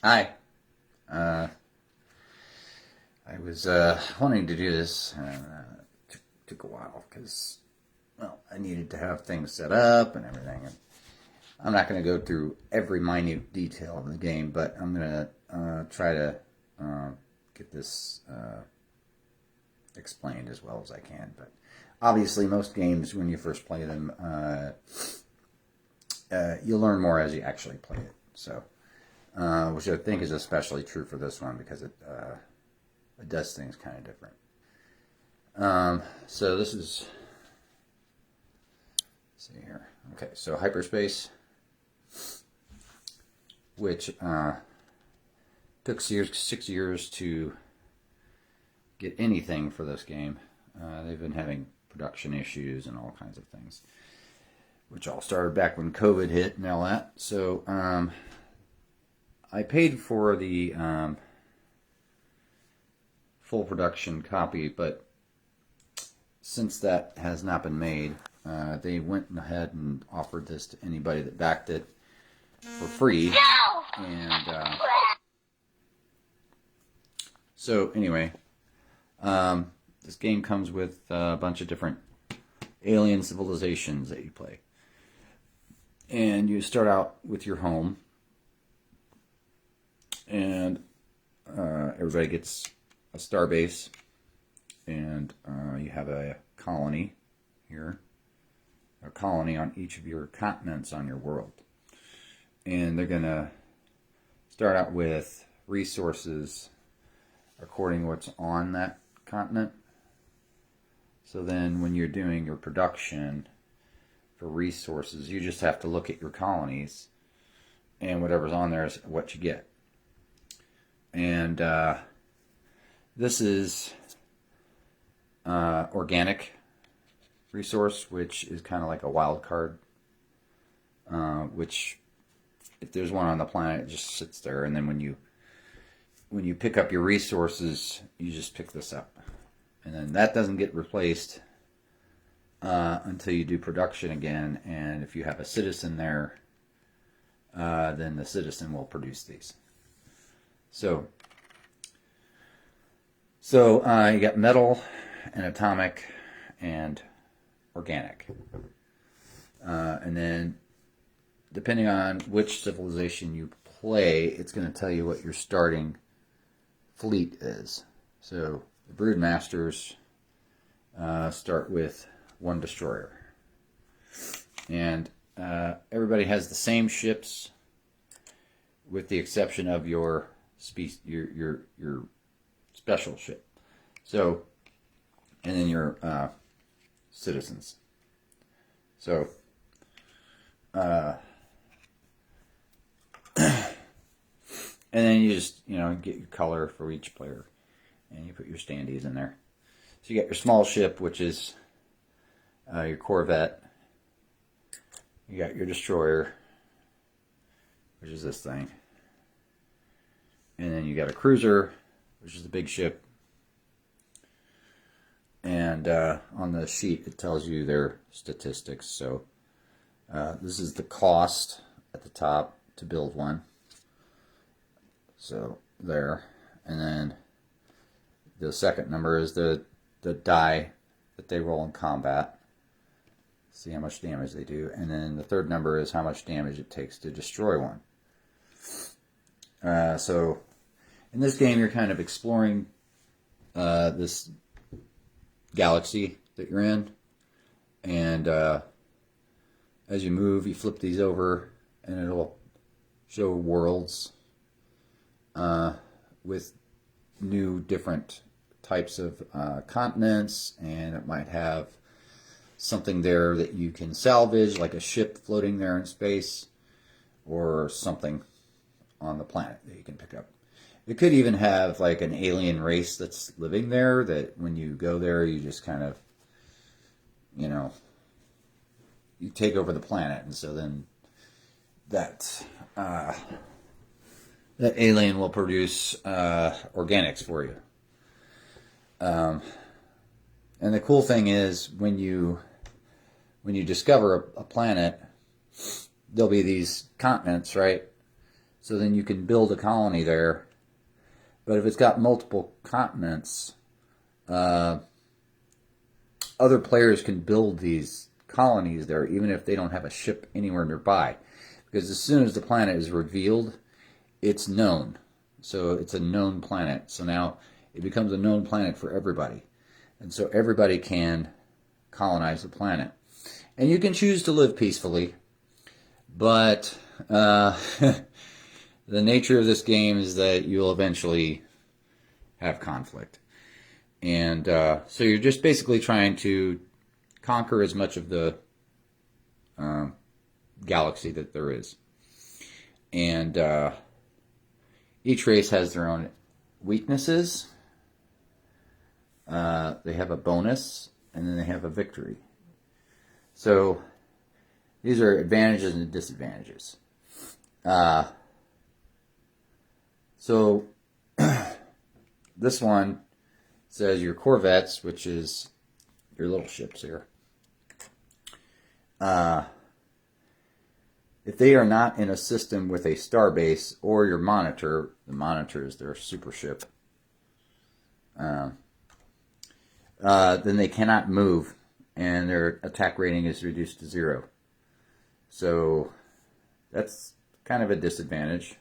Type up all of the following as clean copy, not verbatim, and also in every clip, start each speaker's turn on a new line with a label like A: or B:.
A: Hi. Uh, I was wanting to do this. Took a while because, well, I needed to have things set up and everything. And I'm not going to go through every minute detail of the game, but I'm going to try to get this explained as well as I can. But obviously, most games, when you first play them, you'll learn more as you actually play it. So. Which I think is especially true for this one because it does things kind of different. So this is, let's see here. Okay, so Hyperspace, which took 6 years to get anything for this game. They've been having production issues and all kinds of things, which all started back when COVID hit and all that. So I paid for the full production copy, but since that has not been made, they went ahead and offered this to anybody that backed it for free. And so anyway, this game comes with a bunch of different alien civilizations that you play. And you start out with your home. And everybody gets a star base, and you have a colony here, a colony on each of your continents on your world. And they're going to start out with resources according to what's on that continent. So then when you're doing your production for resources, you just have to look at your colonies, and whatever's on there is what you get. And this is organic resource, which is kind of like a wild card. Which, if there's one on the planet, it just sits there. And then when you pick up your resources, you just pick this up, and then that doesn't get replaced until you do production again. And if you have a citizen there, then the citizen will produce these. So you got metal and atomic and organic. And then depending on which civilization you play, it's going to tell you what your starting fleet is. So the Broodmasters start with one destroyer. And everybody has the same ships with the exception of your special ship. So, and then your citizens. So, and then you just get your color for each player, and you put your standees in there. So you got your small ship, which is your corvette. You got your destroyer, which is this thing. And then you got a cruiser, which is the big ship. And on the sheet, it tells you their statistics. So this is the cost at the top to build one. So there. And then the second number is the die that they roll in combat. See how much damage they do. And then the third number is how much damage it takes to destroy one. So in this game, you're kind of exploring this galaxy that you're in, and as you move, you flip these over, and it'll show worlds with new different types of continents, and it might have something there that you can salvage, like a ship floating there in space, or something on the planet that you can pick up. It could even have like an alien race that's living there that when you go there, you just kind of, you take over the planet. And so then that alien will produce organics for you. And the cool thing is when you discover a planet, there'll be these continents, right? So then you can build a colony there. But if it's got multiple continents, other players can build these colonies there, even if they don't have a ship anywhere nearby. Because as soon as the planet is revealed, it's known. So it's a known planet. So now it becomes a known planet for everybody. And so everybody can colonize the planet. And you can choose to live peacefully. But the nature of this game is that you'll eventually have conflict. And so you're just basically trying to conquer as much of the galaxy that there is. And each race has their own weaknesses. They have a bonus, and then they have a victory. So these are advantages and disadvantages. So this one says your corvettes, which is your little ships here. If they are not in a system with a starbase or your monitor, the monitor is their super ship, then they cannot move, and their attack rating is reduced to 0. So that's kind of a disadvantage,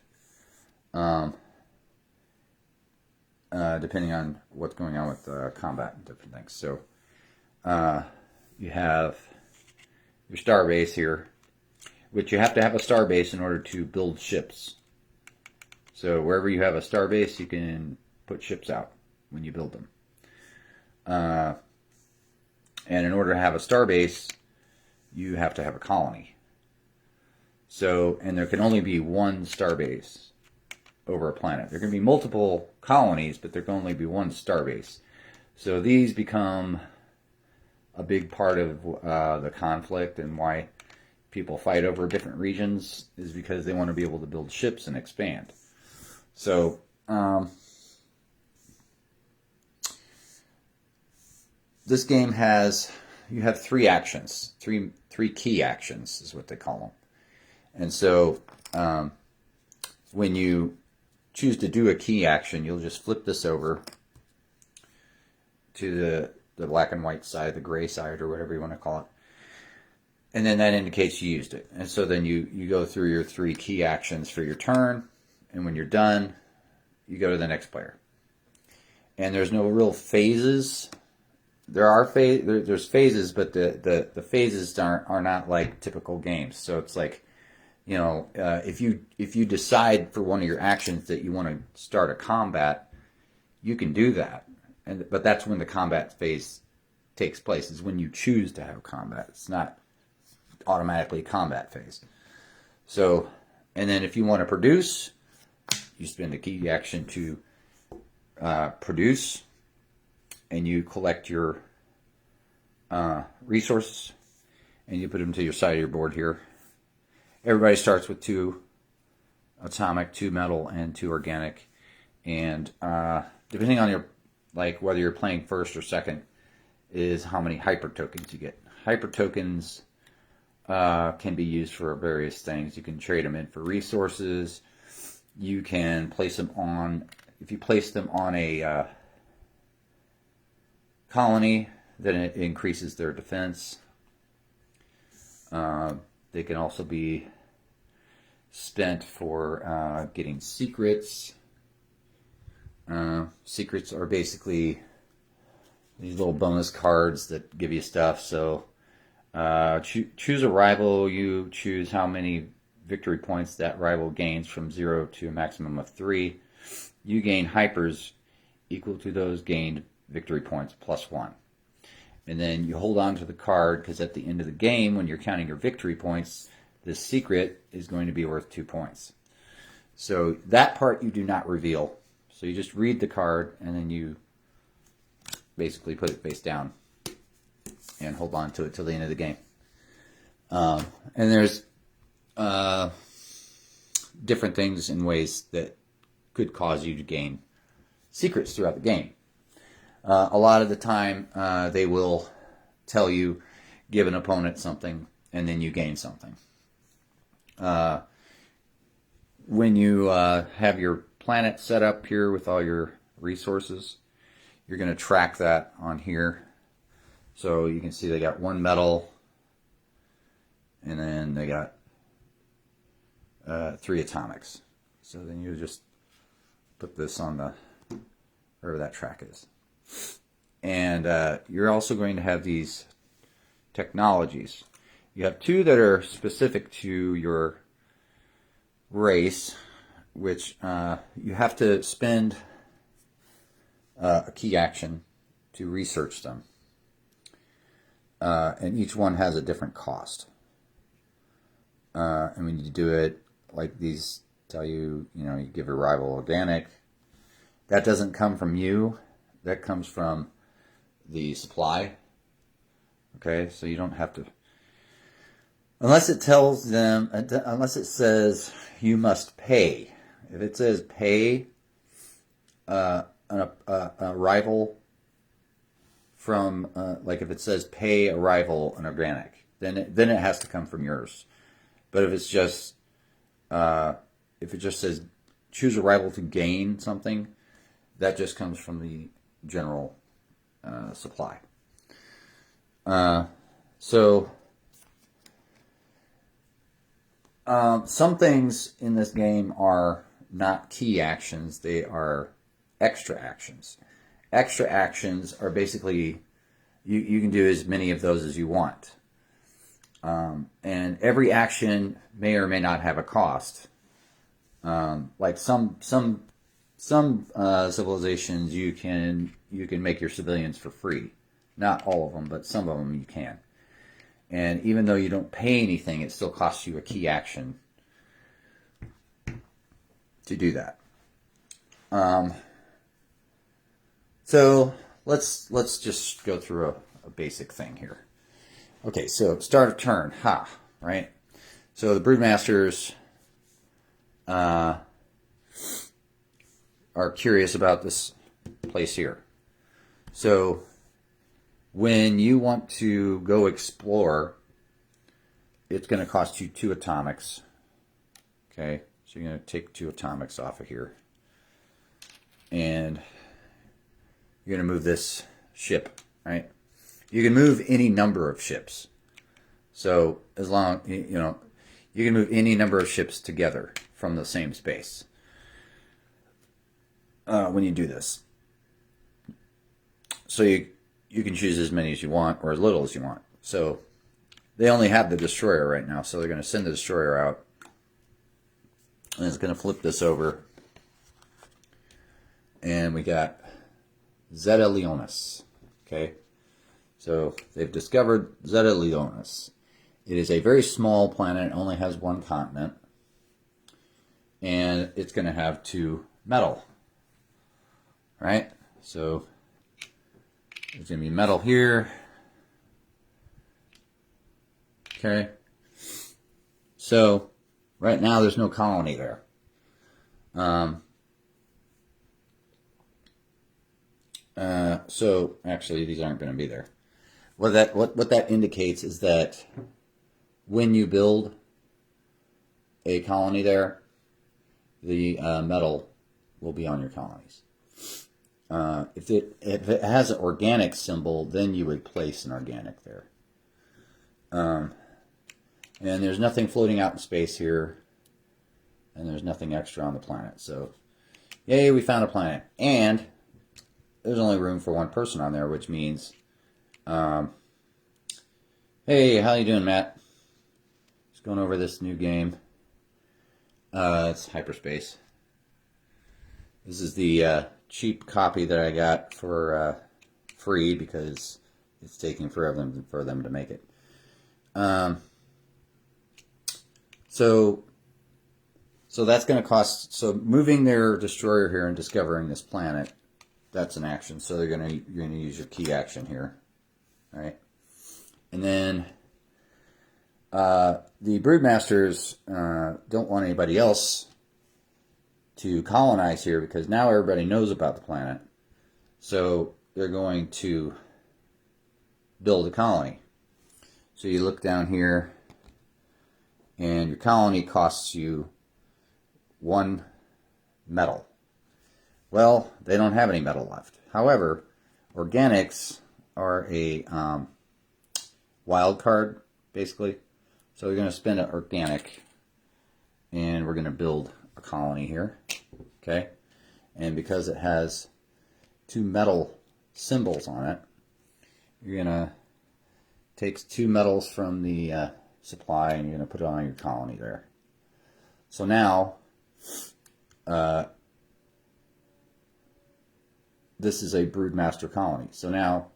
A: depending on what's going on with combat and different things. So you have your starbase here, which you have to have a starbase in order to build ships. So wherever you have a starbase, you can put ships out when you build them. And in order to have a starbase, you have to have a colony. So, and there can only be one starbase over a planet. There can be multiple colonies, but there can only be one starbase. So these become a big part of the conflict, and why people fight over different regions is because they want to be able to build ships and expand. So this game has, you have 3 actions, three key actions is what they call them. And so when you choose to do a key action, you'll just flip this over to the black and white side, the gray side, or whatever you want to call it. And then that indicates you used it. And so then you go through your 3 key actions for your turn, and when you're done, you go to the next player. And there's no real phases. There's phases, but the phases are not like typical games. So it's like, you know, if you decide for one of your actions that you want to start a combat, you can do that. But that's when the combat phase takes place, is when you choose to have combat. It's not automatically combat phase. So, and then if you want to produce, you spend a key action to produce, and you collect your resources, and you put them to your side of your board here. Everybody starts with 2 atomic, 2 metal, and 2 organic. And depending on your, like, whether you're playing first or second, is how many hyper tokens you get. Hyper tokens can be used for various things. You can trade them in for resources. You can place them on, if you place them on a colony, then it increases their defense. They can also be spent for getting secrets. Secrets are basically these little bonus cards that give you stuff. So choose a rival. You choose how many victory points that rival gains from 0 to a maximum of 3. You gain hypers equal to those gained victory points plus 1. And then you hold on to the card, because at the end of the game, when you're counting your victory points, the secret is going to be worth 2 points. So that part you do not reveal. So you just read the card, and then you basically put it face down and hold on to it till the end of the game. And there's different things and ways that could cause you to gain secrets throughout the game. A lot of the time, they will tell you, give an opponent something, and then you gain something. when you have your planet set up here with all your resources, you're going to track that on here. So you can see they got one metal, and then they got 3 atomics. So then you just put this on the wherever that track is. And you're also going to have these technologies. You have 2 that are specific to your race, which you have to spend a key action to research them. And each one has a different cost. And when you do it, like these tell you, you give a rival organic. That doesn't come from you. That comes from the supply. Okay, so you don't have to, unless it tells them, unless it says you must pay. If it says pay a rival from, like if it says pay a rival an organic, then it has to come from yours. But if it's just, if it just says choose a rival to gain something, that just comes from the general supply. So some things in this game are not key actions, they are extra actions. Extra actions are basically, you can do as many of those as you want. And every action may or may not have a cost. Like some civilizations you can make your civilians for free. Not all of them, but some of them you can. And even though you don't pay anything, it still costs you a key action to do that. So let's just go through a basic thing here. Okay, so start a turn, right? So the Broodmasters are curious about this place here. So when you want to go explore, it's going to cost you 2 atomics. Okay, so you're going to take 2 atomics off of here. And you're going to move this ship, right? You can move any number of ships. So as long, you can move any number of ships together from the same space when you do this. So you can choose as many as you want or as little as you want. So they only have the destroyer right now, so they're going to send the destroyer out. And it's going to flip this over. And we got Zeta Leonis. Okay. So they've discovered Zeta Leonis. It is a very small planet. It only has 1 continent. And it's going to have 2 metal. Right? So there's going to be metal here. Okay. So right now there's no colony there. So actually these aren't going to be there. What that indicates is that when you build a colony there, the metal will be on your colonies. If it has an organic symbol, then you would place an organic there. And there's nothing floating out in space here, and there's nothing extra on the planet. So, yay, we found a planet. And there's only room for 1 person on there, which means, hey, how you doing, Matt? Just going over this new game. It's Hyperspace. This is the cheap copy that I got for free because it's taking forever for them to make it. So that's going to cost. So moving their destroyer here and discovering this planet, that's an action. So you're going to use your key action here, all right? And then the Broodmasters don't want anybody else to colonize here because now everybody knows about the planet. So they're going to build a colony. So you look down here, and your colony costs you 1 metal. Well, they don't have any metal left. However, organics are a wild card, basically. So we're going to spend an organic, and we're going to build a colony here. Okay? And because it has 2 metal symbols on it, you're going to take 2 metals from the supply, and you're going to put it on your colony there. So now, this is a broodmaster colony. So now,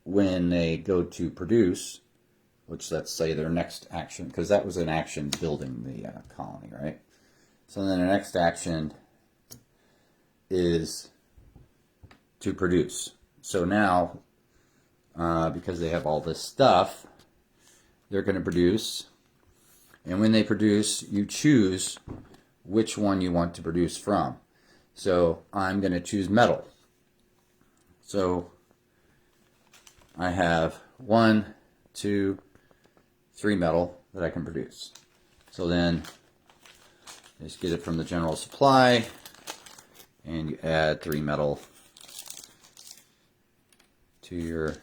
A: when they go to produce, which let's say their next action, because that was an action building the colony, right? So then the next action is to produce. So now, because they have all this stuff, they're going to produce. And when they produce, you choose which one you want to produce from. So I'm going to choose metal. So I have 1, 2, 3 metal that I can produce. So then just get it from the general supply, and you add 3 metal to your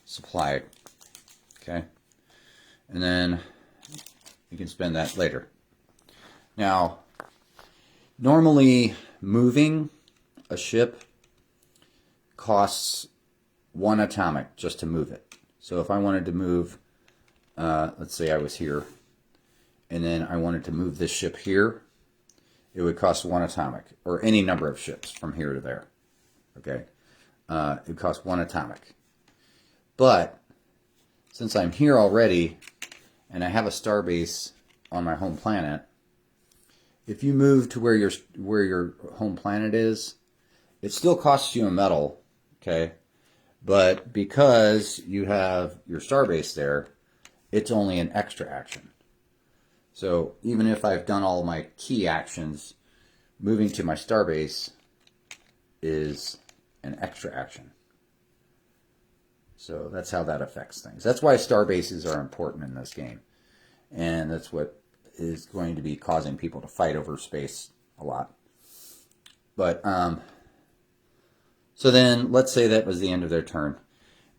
A: supply. Okay, and then you can spend that later. Now, normally moving a ship costs 1 atomic just to move it. So if I wanted to move, let's say I was here, and then I wanted to move this ship here, it would cost 1 atomic, or any number of ships from here to there. Okay, it would cost 1 atomic. But since I'm here already, and I have a starbase on my home planet, if you move to where your home planet is, it still costs you a metal, okay? But because you have your starbase there, it's only an extra action. So even if I've done all my key actions, moving to my starbase is an extra action. So that's how that affects things. That's why starbases are important in this game. And that's what is going to be causing people to fight over space a lot. But, so then let's say that was the end of their turn.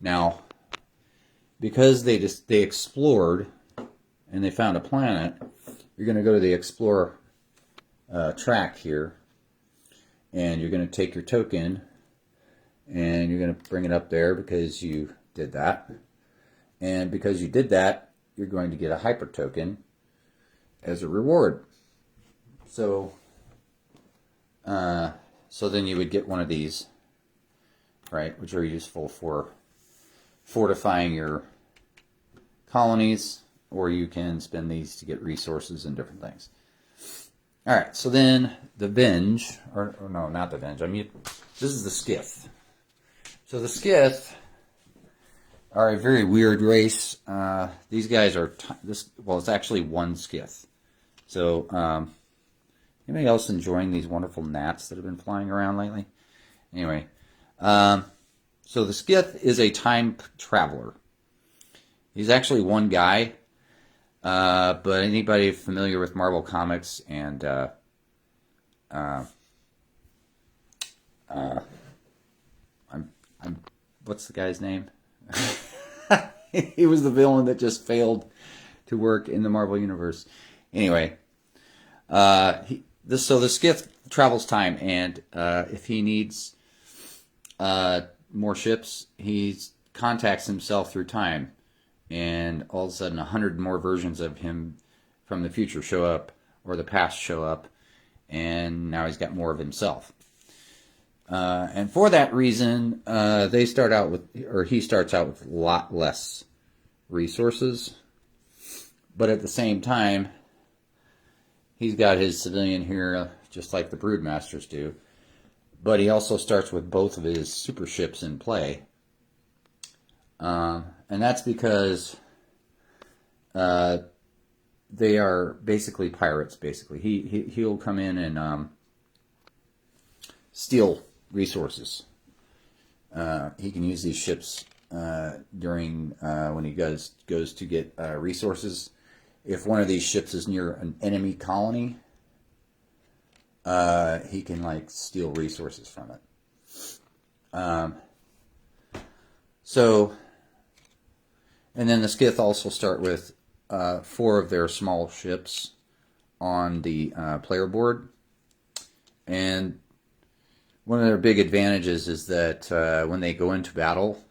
A: Now, because they explored and they found a planet, you're going to go to the explore track here, and you're going to take your token, and you're going to bring it up there because you did that. And because you did that, you're going to get a hyper token as a reward. So, so then you would get one of these, right, which are useful for fortifying your colonies, or you can spend these to get resources and different things. All right, so then the Venge, or no, not the Venge. I mean, this is the Skith. So the Skith are a very weird race. These guys are well, it's actually 1 Skith. So, anybody else enjoying these wonderful gnats that have been flying around lately? Anyway, so the Skith is a time traveler. He's actually 1 guy, but anybody familiar with Marvel Comics and what's the guy's name? He was the villain that just failed to work in the Marvel Universe. Anyway, so the Skith travels time, and if he needs more ships, he contacts himself through time, and all of a sudden 100 more versions of him from the future show up, or the past show up, and now he's got more of himself. And for that reason, he starts out with a lot less resources, but at the same time, he's got his civilian here, just like the Broodmasters do, but he also starts with both of his super ships in play, and that's because they are basically pirates. Basically, he'll come in and steal resources. He can use these ships during when he goes to get resources. If one of these ships is near an enemy colony, he can like steal resources from it. So, and then the Skith also start with 4 of their small ships on the player board. And one of their big advantages is that when they go into battle,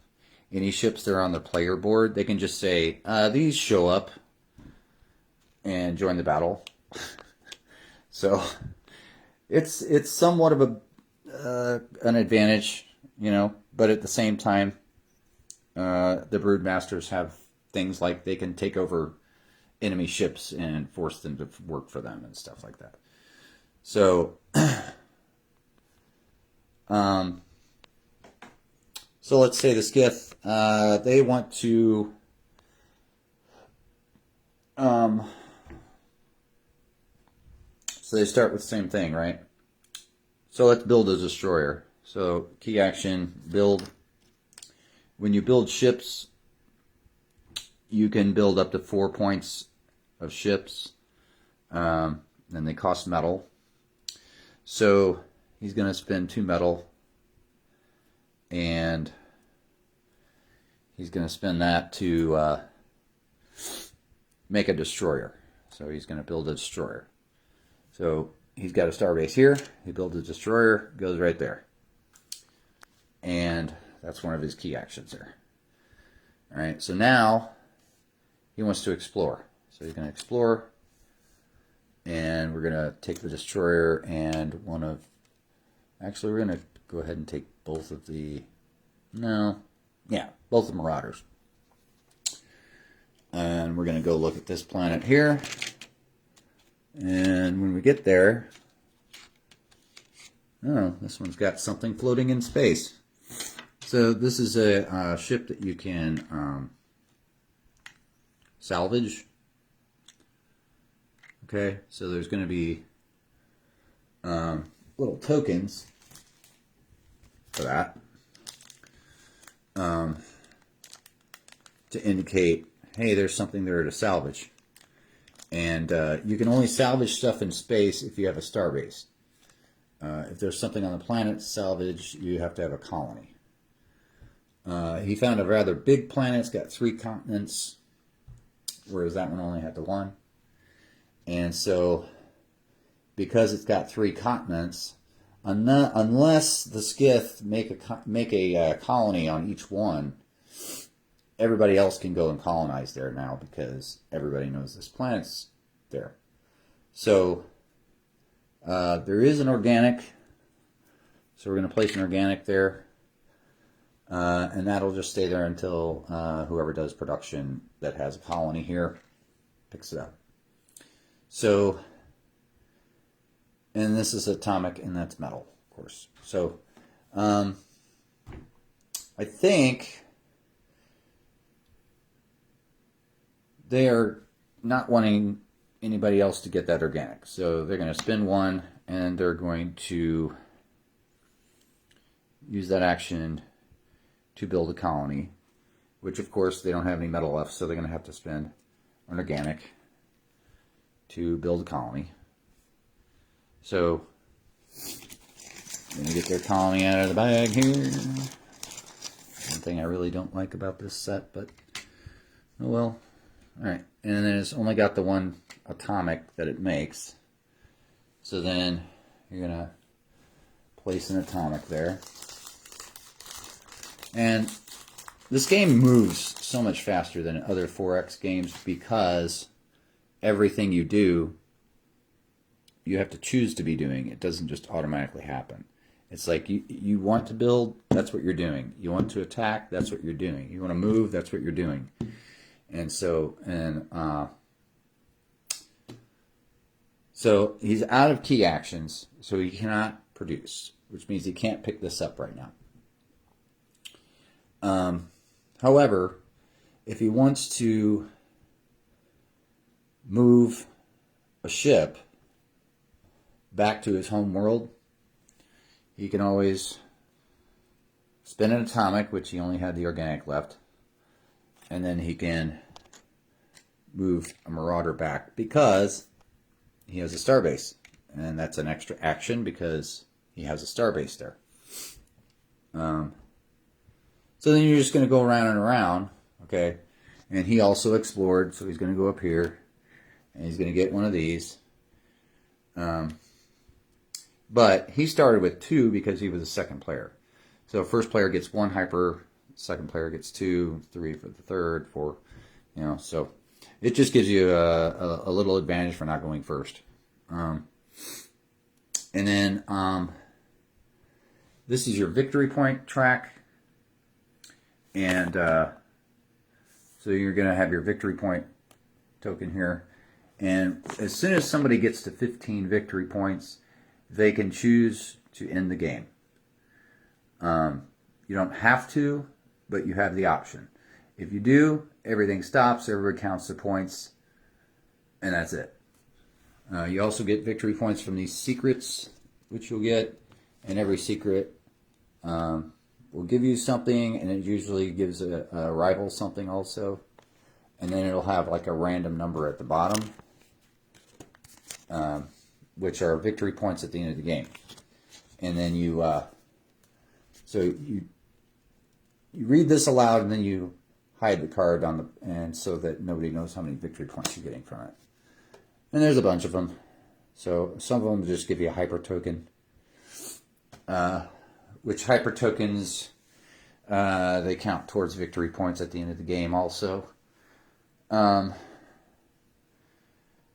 A: any ships that are on the player board, they can just say, these show up and join the battle. So it's somewhat of an advantage, you know, but at the same time, the Broodmasters have things like they can take over enemy ships and force them to work for them and stuff like that. So, so let's say the Skith, they want to, so they start with the same thing, right? So let's build a destroyer. So key action, build. When you build ships, you can build up to 4 points of ships, and they cost metal. So he's going to spend 2 metal, and he's going to spend that to make a destroyer. So he's going to build a destroyer. So he's got a starbase here. He builds a destroyer, goes right there. And that's one of his key actions there. All right, so now he wants to explore. So he's going to explore, and we're going to take the destroyer and one of, actually we're going to go ahead and take both of the, both the Marauders. And we're going to go look at this planet here. And when we get there, oh, this one's got something floating in space. So this is a ship that you can salvage. Okay, so there's going to be little tokens for that to indicate, hey, there's something there to salvage. And you can only salvage stuff in space if you have a starbase. If there's something on the planet to salvage, you have to have a colony. He found a rather big planet. It's got 3 continents, whereas that one only had the 1. And so, because it's got 3 continents, unless the Skith make a colony on each one, everybody else can go and colonize there now because everybody knows this planet's there. So there is an organic, so we're going to place an organic there, and that'll just stay there until whoever does production that has a colony here picks it up. So, and this is atomic, and that's metal, of course. So I think they are not wanting anybody else to get that organic. So they're going to spend 1, and they're going to use that action to build a colony, which of course they don't have any metal left, so they're going to have to spend an organic to build a colony. So I'm going to get their colony out of the bag here. One thing I really don't like about this set, but oh well. Alright, and then it's only got the 1 atomic that it makes. So then you're going to place an atomic there. And this game moves so much faster than other 4X games because everything you do, you have to choose to be doing. It doesn't just automatically happen. It's like you want to build, that's what you're doing. You want to attack, that's what you're doing. You want to move, that's what you're doing. And so, so he's out of key actions, so he cannot produce, which means he can't pick this up right now. However, if he wants to move a ship back to his home world, he can always spin an atomic, which he only had the organic left, and then he can move a Marauder back because he has a starbase. and that's an extra action because he has a starbase there. So then you're just going to go around and around, okay? And he also explored, so he's going to go up here, and he's going to get one of these. But he started with 2 because he was a second player. So first player gets 1 hyper, second player gets 2, 3 for the third, 4, you know. So it just gives you a little advantage for not going first. And then this is your victory point track. And so you're going to have your victory point token here. And as soon as somebody gets to 15 victory points, they can choose to end the game. You don't have to, but you have the option. If you do, everything stops, everybody counts the points, and that's it. You also get victory points from these secrets, which you'll get, and every secret will give you something, and it usually gives a rival something also. And then it'll have like a random number at the bottom, which are victory points at the end of the game. And then you read this aloud, and then you hide the card on the and so that nobody knows how many victory points you're getting from it. And there's a bunch of them. So some of them just give you a hyper token, which hyper tokens they count towards victory points at the end of the game also.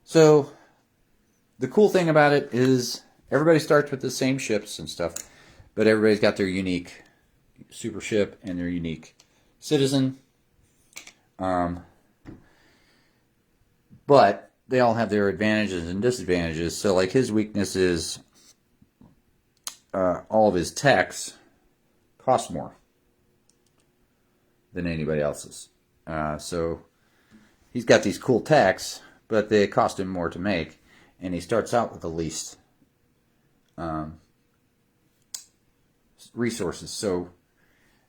A: So the cool thing about it is everybody starts with the same ships and stuff, but everybody's got their unique super ship and their unique citizen. But they all have their advantages and disadvantages. So like his weakness is all of his techs cost more than anybody else's. So he's got these cool techs, but they cost him more to make. And he starts out with the least resources. So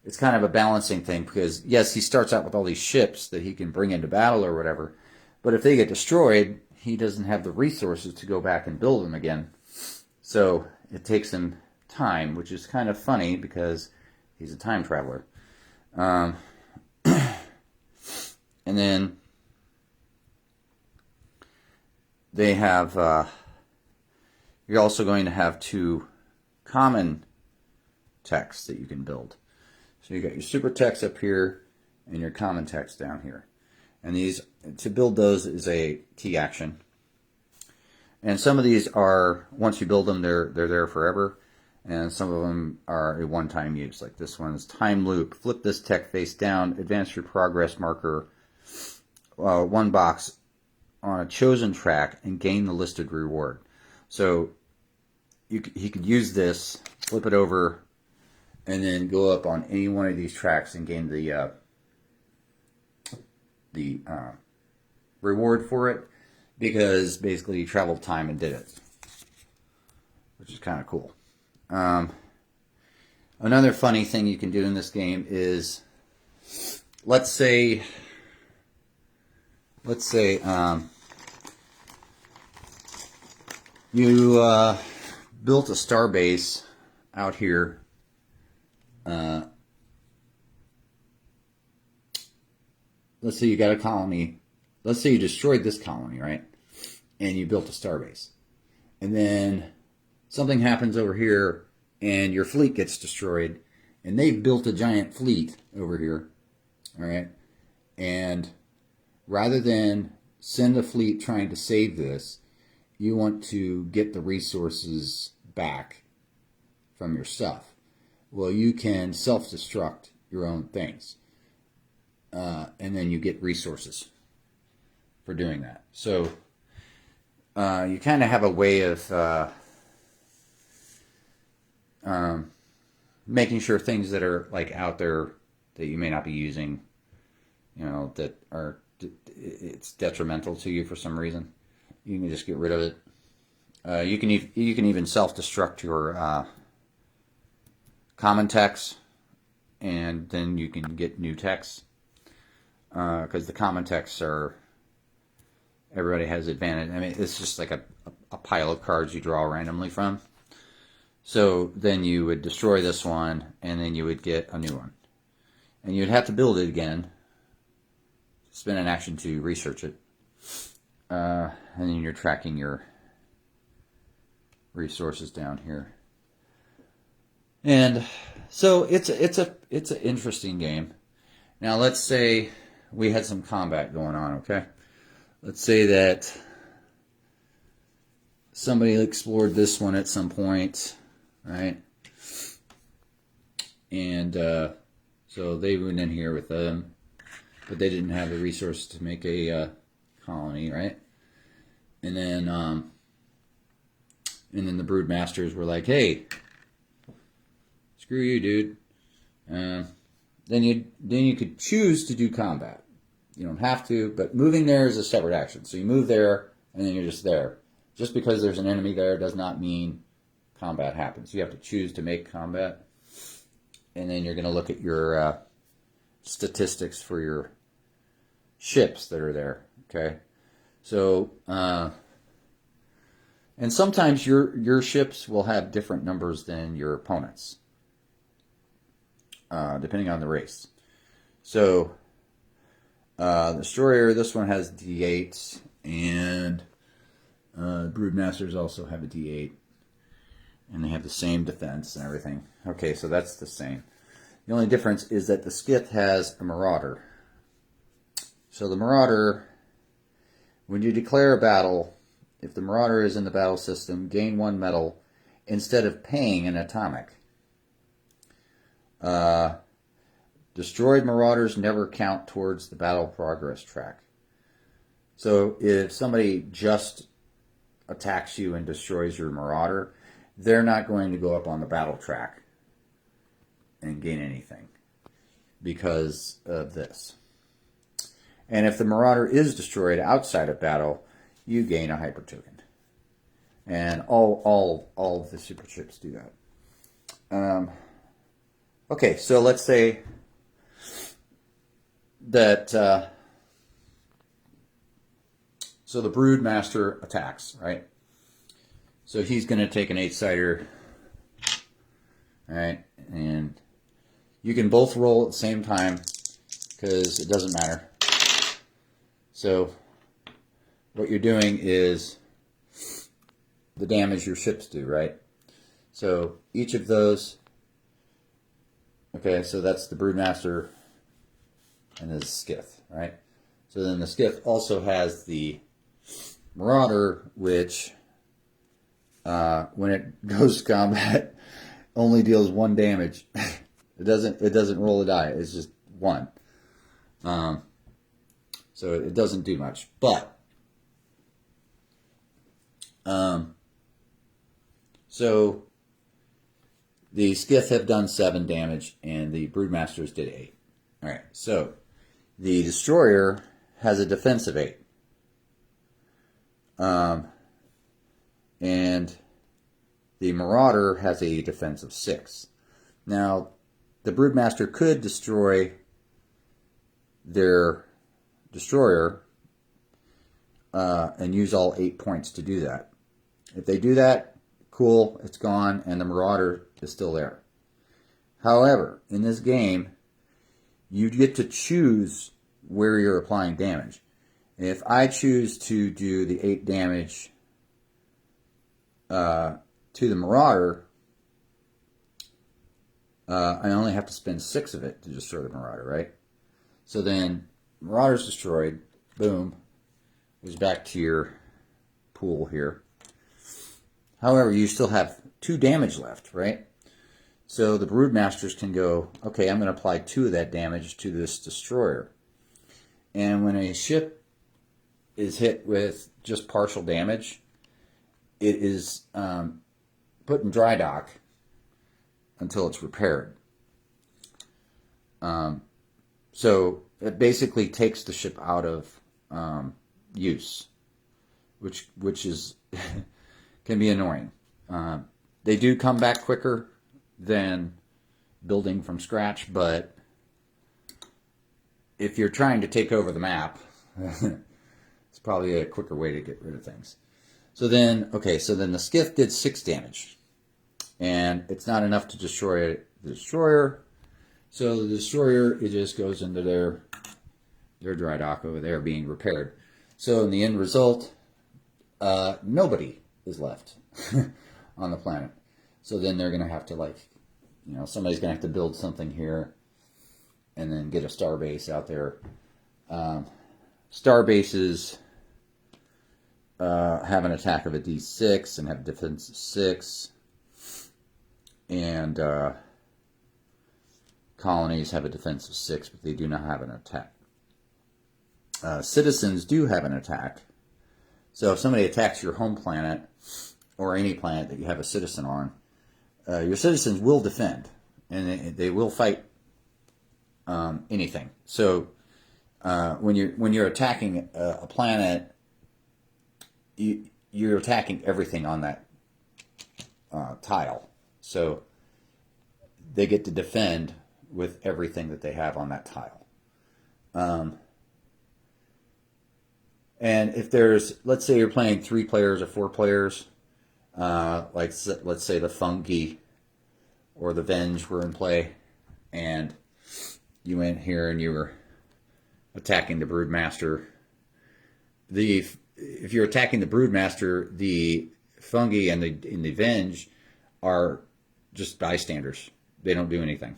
A: it's kind of a balancing thing because, yes, he starts out with all these ships that he can bring into battle or whatever. But if they get destroyed, he doesn't have the resources to go back and build them again. So it takes him time, which is kind of funny because he's a time traveler. And then they have, you're also going to have 2 common techs that you can build. So you got your super techs up here and your common techs down here. And these, to build those is a key action. And some of these are, once you build them, they're there forever. And some of them are a one-time use. Like this one's time loop. Flip this tech face down, advance your progress marker 1 box on a chosen track, and gain the listed reward. So he could use this, flip it over, and then go up on any one of these tracks and gain the reward for it, because basically he traveled time and did it, which is kind of cool. Another funny thing you can do in this game is, let's say you built a starbase out here. Let's say you got a colony. Let's say you destroyed this colony, right? And you built a starbase. And then something happens over here and your fleet gets destroyed. And they've built a giant fleet over here. All right? And rather than send a fleet trying to save this, you want to get the resources back from your stuff. Well, you can self-destruct your own things. And then you get resources for doing that. So you kind of have a way of making sure things that are like out there that you may not be using, you know, that are it's detrimental to you for some reason, you can just get rid of it. You can even self-destruct your common techs, and then you can get new techs. Because the common techs are, everybody has advantage. I mean, it's just like a pile of cards you draw randomly from. So then you would destroy this one, and then you would get a new one. And you'd have to build it again, spend an action to research it, and then you're tracking your resources down here. And so it's an interesting game. Now let's say we had some combat going on, okay? Let's say that somebody explored this one at some point, right? And so they went in here with them, but they didn't have the resources to make a colony, right? And then the broodmasters were like, "Hey, screw you, dude." Then you could choose to do combat. You don't have to, but moving there is a separate action. So you move there, and then you're just there. Just because there's an enemy there does not mean combat happens. You have to choose to make combat, and then you're going to look at your statistics for your ships that are there. Okay, so and sometimes your ships will have different numbers than your opponents, depending on the race. So Destroyer, this one has D8, and Broodmasters also have a D8, and they have the same defense and everything. Okay, so that's the same. The only difference is that the Skith has a Marauder. So the Marauder, when you declare a battle, if the Marauder is in the battle system, gain 1 medal instead of paying an atomic. Destroyed Marauders never count towards the battle progress track. So if somebody just attacks you and destroys your Marauder, they're not going to go up on the battle track and gain anything because of this. And if the Marauder is destroyed outside of battle, you gain a hyper token. And all of the super chips do that. Okay, so let's say that so the Broodmaster attacks, right? So he's going to take an 8-sider, right? And you can both roll at the same time because it doesn't matter. So what you're doing is the damage your ships do, right? So each of those, okay, so that's the Broodmaster and the Skith, right? So then the Skith also has the Marauder, which when it goes to combat only deals 1 damage. It doesn't roll a die. It's just 1. So it doesn't do much. But so the Skith have done 7 damage, and the Broodmasters did 8. All right. So the Destroyer has a defense of 8. And the Marauder has a defense of 6. Now, the Broodmaster could destroy their Destroyer and use all 8 points to do that. If they do that, cool, it's gone, and the Marauder is still there. However, in this game, you get to choose where you're applying damage. If I choose to do the 8 damage to the Marauder, I only have to spend 6 of it to destroy the Marauder, right? So then, Marauder's destroyed, boom, goes back to your pool here. However, you still have 2 damage left, right? So the Broodmasters can go, okay, I'm going to apply 2 of that damage to this Destroyer. And when a ship is hit with just partial damage, it is put in dry dock until it's repaired. So it basically takes the ship out of use, which is can be annoying. They do come back quicker than building from scratch, but if you're trying to take over the map, it's probably a quicker way to get rid of things. So then, okay, so then the skiff did 6 damage. And it's not enough to destroy the destroyer. So the destroyer, it just goes into their dry dock over there being repaired. So in the end result, nobody is left on the planet. So then they're going to have to, like, you know, somebody's going to have to build something here and then get a star base out there. Star bases have an attack of a D6 and have defense of 6. And colonies have a defense of 6, but they do not have an attack. Citizens do have an attack. So if somebody attacks your home planet, or any planet that you have a citizen on, your citizens will defend, and they will fight anything. So when you're attacking a planet, you're attacking everything on that tile. So they get to defend with everything that they have on that tile. And if there's, let's say you're playing 3 players or 4 players, like let's say the fungi or the venge were in play, and you went here and you were attacking the broodmaster. If you're attacking the broodmaster, the fungi and the venge are just bystanders. They don't do anything.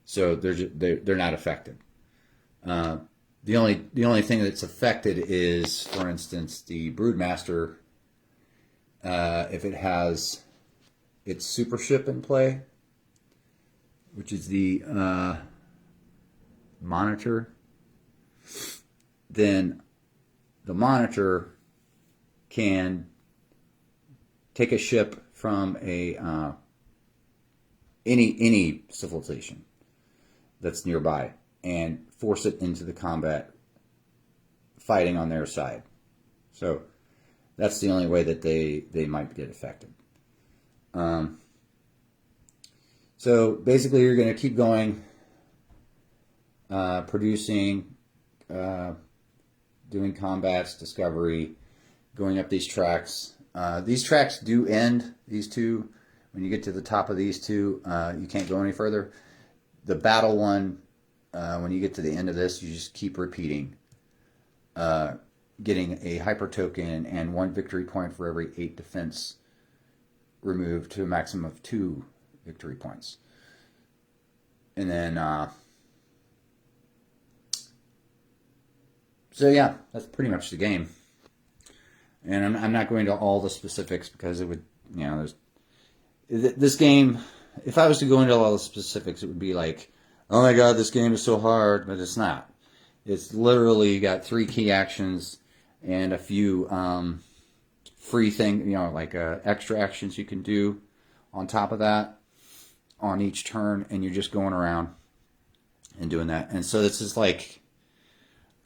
A: So they're not affected. The only thing that's affected is, for instance, the broodmaster. If it has its super ship in play, which is the monitor, then the monitor can take a ship from a any civilization that's nearby and force it into the combat fighting on their side. So that's the only way that they might get affected. So basically you're going to keep going, producing, doing combats, discovery, going up these tracks. These tracks do end, these two. When you get to the top of these two, you can't go any further. The battle one, when you get to the end of this, you just keep repeating, getting a hyper token and 1 victory point for every 8 defense removed to a maximum of 2 victory points. And then, so yeah, that's pretty much the game. And I'm not going to all the specifics because it would, you know, this game, if I was to go into all the specifics, it would be like, oh my god, this game is so hard, but it's not. It's literally got 3 key actions and a few free thing, you know, like extra actions you can do on top of that on each turn, and you're just going around and doing that. And so this is like,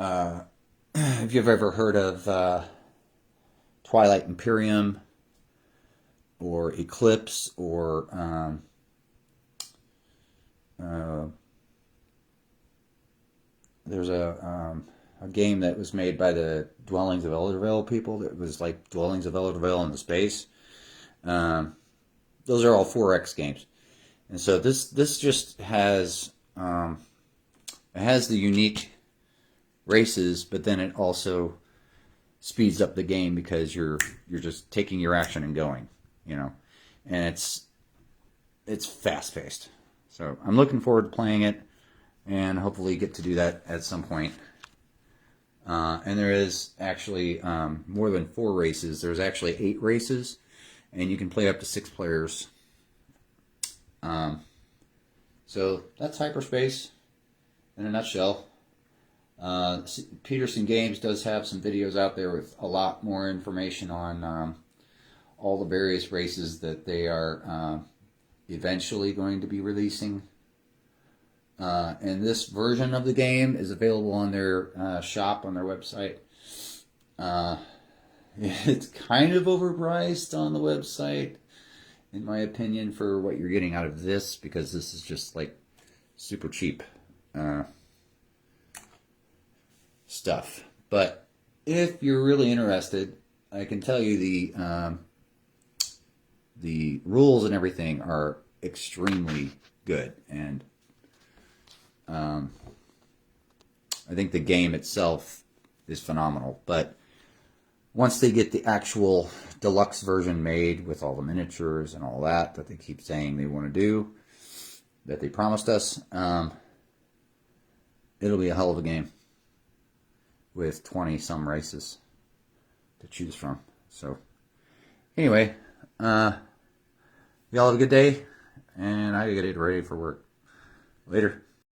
A: if you've ever heard of Twilight Imperium or Eclipse or there's a game that was made by the Dwellings of Eldervale people that was like Dwellings of Eldervale in the space. Those are all 4X games. And so this just has it has the unique races, but then it also speeds up the game because you're just taking your action and going, you know. And it's fast paced. So I'm looking forward to playing it and hopefully get to do that at some point. And there is actually more than 4 races. There's actually 8 races, and you can play up to 6 players. So that's Hyperspace in a nutshell. Petersen Games does have some videos out there with a lot more information on all the various races that they are eventually going to be releasing. And this version of the game is available on their shop on their website. It's kind of overpriced on the website, in my opinion, for what you're getting out of this, because this is just like super cheap stuff. But if you're really interested, I can tell you the rules and everything are extremely good, and I think the game itself is phenomenal. But once they get the actual deluxe version made with all the miniatures and all that they keep saying they want to do, that they promised us, it'll be a hell of a game with 20 some races to choose from. So anyway, y'all have a good day, and I gotta get ready for work. Later.